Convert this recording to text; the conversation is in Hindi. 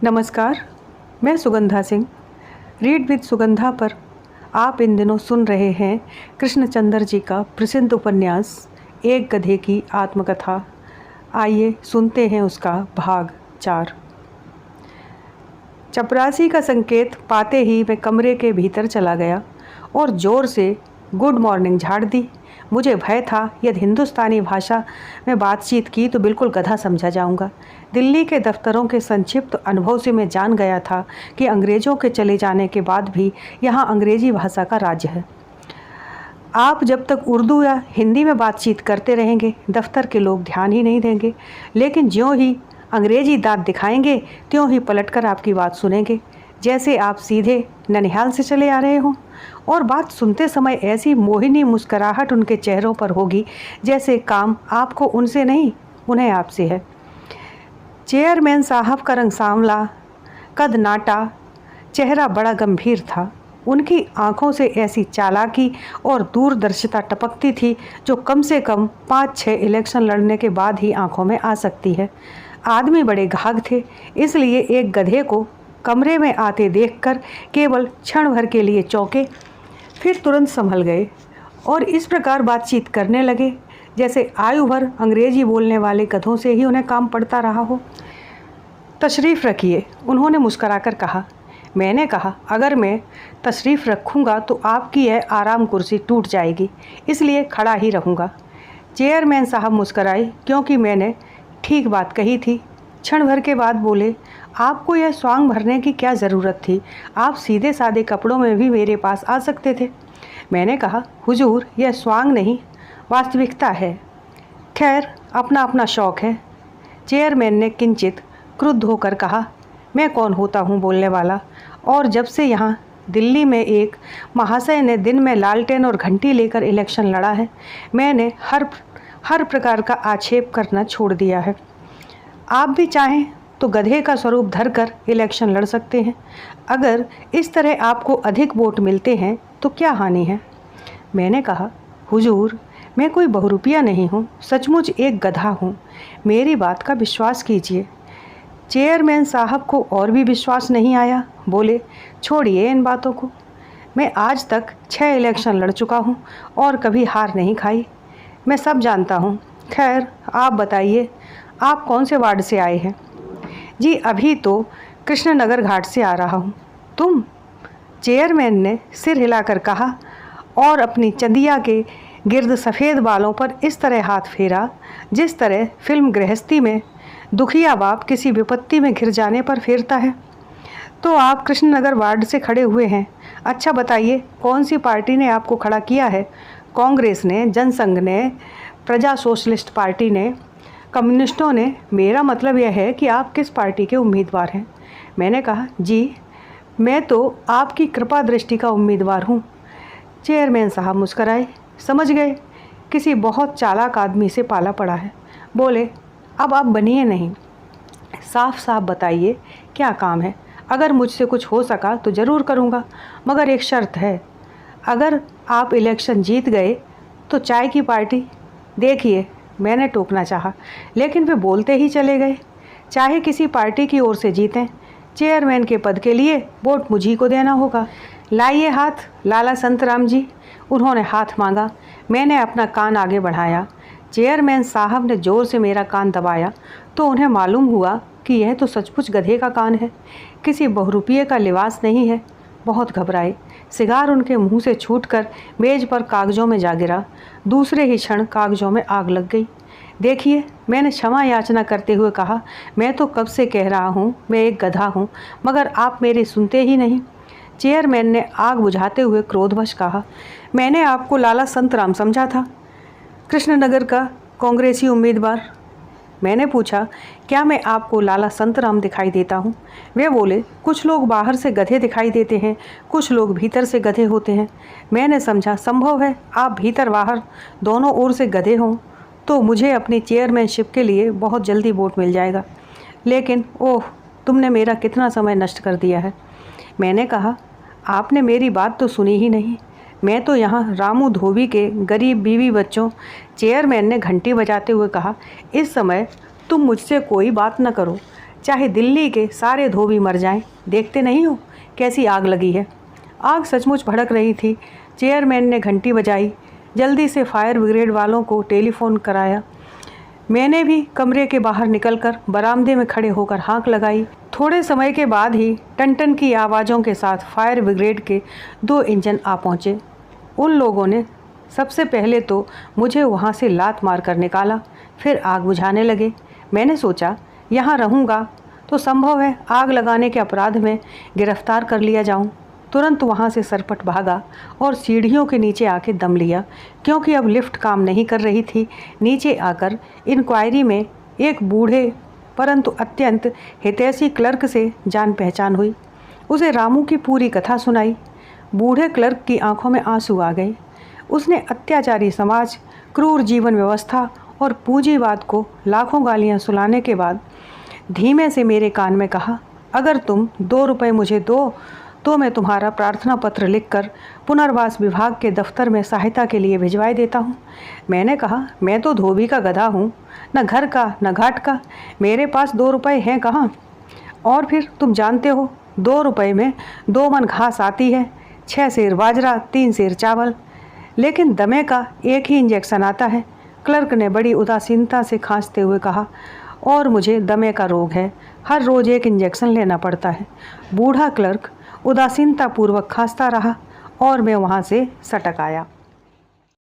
नमस्कार, मैं सुगंधा सिंह। रीड विद सुगंधा पर आप इन दिनों सुन रहे हैं कृष्णचंद्र जी का प्रसिद्ध उपन्यास एक गधे की आत्मकथा। आइए सुनते हैं उसका भाग 4। चपरासी का संकेत पाते ही मैं कमरे के भीतर चला गया और ज़ोर से गुड मॉर्निंग झाड़ दी। मुझे भय था यदि हिंदुस्तानी भाषा में बातचीत की तो बिल्कुल गधा समझा जाऊंगा। दिल्ली के दफ्तरों के संक्षिप्त अनुभव से मैं जान गया था कि अंग्रेज़ों के चले जाने के बाद भी यहाँ अंग्रेज़ी भाषा का राज्य है। आप जब तक उर्दू या हिंदी में बातचीत करते रहेंगे दफ्तर के लोग ध्यान ही नहीं देंगे, लेकिन ज्यों ही अंग्रेज़ी दांत दिखाएंगे त्यों ही पलटकर आपकी बात सुनेंगे, जैसे आप सीधे ननिहाल से चले आ रहे हों। और बात सुनते समय ऐसी मोहिनी मुस्कुराहट उनके चेहरों पर होगी जैसे काम आपको उनसे नहीं उन्हें आपसे है। चेयरमैन साहब का रंग सांवला, कद नाटा, चेहरा बड़ा गंभीर था। उनकी आंखों से ऐसी चालाकी और दूरदर्शिता टपकती थी जो कम से कम 5-6 इलेक्शन लड़ने के बाद ही आंखों में आ सकती है। आदमी बड़े घाघ थे, इसलिए एक गधे को कमरे में आते देखकर केवल क्षण भर के लिए चौंके, फिर तुरंत संभल गए और इस प्रकार बातचीत करने लगे जैसे आयु भर अंग्रेजी बोलने वाले गधों से ही उन्हें काम पड़ता रहा हो। तशरीफ़ रखिए, उन्होंने मुस्कराकर कहा। मैंने कहा, अगर मैं तशरीफ़ रखूँगा तो आपकी यह आराम कुर्सी टूट जाएगी, इसलिए खड़ा ही रहूँगा। चेयरमैन साहब मुस्कराए क्योंकि मैंने ठीक बात कही थी। क्षण भर के बाद बोले, आपको यह स्वांग भरने की क्या ज़रूरत थी? आप सीधे सादे कपड़ों में भी मेरे पास आ सकते थे। मैंने कहा, हुजूर, यह स्वांग नहीं, वास्तविकता है। खैर, अपना अपना शौक़ है। चेयरमैन ने किंचित क्रुद्ध होकर कहा, मैं कौन होता हूँ बोलने वाला? और जब से यहाँ दिल्ली में एक महाशय ने दिन में लालटेन और घंटी लेकर इलेक्शन लड़ा है, मैंने हर प्रकार का आक्षेप करना छोड़ दिया है। आप भी चाहें तो गधे का स्वरूप धरकर इलेक्शन लड़ सकते हैं। अगर इस तरह आपको अधिक वोट मिलते हैं तो क्या हानि है? मैंने कहा, हुजूर, मैं कोई बहुरूपिया नहीं हूँ, सचमुच एक गधा हूँ। मेरी बात का विश्वास कीजिए। चेयरमैन साहब को और भी विश्वास नहीं आया। बोले, छोड़िए इन बातों को। मैं आज तक 6 इलेक्शन लड़ चुका हूँ और कभी हार नहीं खाई। मैं सब जानता हूँ। खैर, आप बताइए, आप कौन से वार्ड से आए हैं? जी, अभी तो कृष्णनगर घाट से आ रहा हूँ। तुम? चेयरमैन ने सिर हिलाकर कहा और अपनी चंदिया के गिर्द सफ़ेद बालों पर इस तरह हाथ फेरा जिस तरह फिल्म गृहस्थी में दुखिया बाप किसी विपत्ति में घिर जाने पर फेरता है। तो आप कृष्णनगर वार्ड से खड़े हुए हैं। अच्छा बताइए, कौन सी पार्टी ने आपको खड़ा किया है? कांग्रेस ने, जनसंघ ने, प्रजा सोशलिस्ट पार्टी ने, कम्युनिस्टों ने? मेरा मतलब यह है कि आप किस पार्टी के उम्मीदवार हैं? मैंने कहा, जी, मैं तो आपकी कृपा दृष्टि का उम्मीदवार हूँ। चेयरमैन साहब मुस्कराए। समझ गए, किसी बहुत चालाक आदमी से पाला पड़ा है। बोले, अब आप बनिए नहीं, साफ साफ बताइए क्या काम है। अगर मुझसे कुछ हो सका तो ज़रूर करूँगा, मगर एक शर्त है। अगर आप इलेक्शन जीत गए तो चाय की पार्टी। देखिए, मैंने टोकना चाहा, लेकिन वे बोलते ही चले गए। चाहे किसी पार्टी की ओर से जीतें, चेयरमैन के पद के लिए वोट मुझी को देना होगा। लाइए हाथ, लाला संतराम जी। उन्होंने हाथ मांगा। मैंने अपना कान आगे बढ़ाया। चेयरमैन साहब ने ज़ोर से मेरा कान दबाया तो उन्हें मालूम हुआ कि यह तो सचमुच गधे का कान है, किसी बहुरूपिये का लिबास नहीं है। बहुत घबराए। सिगार उनके मुंह से छूटकर मेज़ पर कागज़ों में जा गिरा। दूसरे ही क्षण कागज़ों में आग लग गई। देखिए, मैंने क्षमा याचना करते हुए कहा, मैं तो कब से कह रहा हूँ मैं एक गधा हूँ, मगर आप मेरे सुनते ही नहीं। चेयरमैन ने आग बुझाते हुए क्रोधवश कहा, मैंने आपको लाला संतराम समझा था, कृष्णनगर का कांग्रेसी उम्मीदवार। मैंने पूछा, क्या मैं आपको लाला संतराम दिखाई देता हूँ? वे बोले, कुछ लोग बाहर से गधे दिखाई देते हैं, कुछ लोग भीतर से गधे होते हैं। मैंने समझा संभव है आप भीतर बाहर दोनों ओर से गधे हों तो मुझे अपनी चेयरमैनशिप के लिए बहुत जल्दी वोट मिल जाएगा। लेकिन ओह, तुमने मेरा कितना समय नष्ट कर दिया है। मैंने कहा, आपने मेरी बात तो सुनी ही नहीं। मैं तो यहाँ रामू धोबी के गरीब बीवी बच्चों। चेयरमैन ने घंटी बजाते हुए कहा, इस समय तुम मुझसे कोई बात न करो। चाहे दिल्ली के सारे धोबी मर जाएं। देखते नहीं हो कैसी आग लगी है। आग सचमुच भड़क रही थी। चेयरमैन ने घंटी बजाई। जल्दी से फायर ब्रिगेड वालों को टेलीफोन कराया। मैंने भी कमरे के बाहर निकलकर बरामदे में खड़े होकर हाँक लगाई। थोड़े समय के बाद ही टन-टन की आवाज़ों के साथ फायर ब्रिगेड के 2 इंजन आ पहुँचे। उन लोगों ने सबसे पहले तो मुझे वहाँ से लात मार कर निकाला, फिर आग बुझाने लगे। मैंने सोचा यहाँ रहूँगा तो संभव है आग लगाने के अपराध में गिरफ्तार कर लिया जाऊँ। तुरंत वहाँ से सरपट भागा और सीढ़ियों के नीचे आके दम लिया, क्योंकि अब लिफ्ट काम नहीं कर रही थी। नीचे आकर इंक्वायरी में एक बूढ़े परंतु अत्यंत हितैषी क्लर्क से जान पहचान हुई। उसे रामू की पूरी कथा सुनाई। बूढ़े क्लर्क की आंखों में आंसू आ गए। उसने अत्याचारी समाज, क्रूर जीवन व्यवस्था और पूंजीवाद को लाखों गालियां सुनाने के बाद धीमे से मेरे कान में कहा, अगर तुम 2 रुपये मुझे दो तो मैं तुम्हारा प्रार्थना पत्र लिखकर पुनर्वास विभाग के दफ्तर में सहायता के लिए भिजवाई देता हूँ। मैंने कहा, मैं तो धोबी का गधा हूँ, न घर का न घाट का, मेरे पास 2 रुपये हैं कहाँ। और फिर तुम जानते हो 2 रुपये में 2 मन घास आती है, 6 सेर बाजरा, 3 सेर चावल, लेकिन दमे का एक ही इंजेक्शन आता है। क्लर्क ने बड़ी उदासीनता से खांसते हुए कहा, और मुझे दमे का रोग है, हर रोज़ एक इंजेक्शन लेना पड़ता है। बूढ़ा क्लर्क उदासीनतापूर्वक खांसता रहा और मैं वहाँ से सटक आया।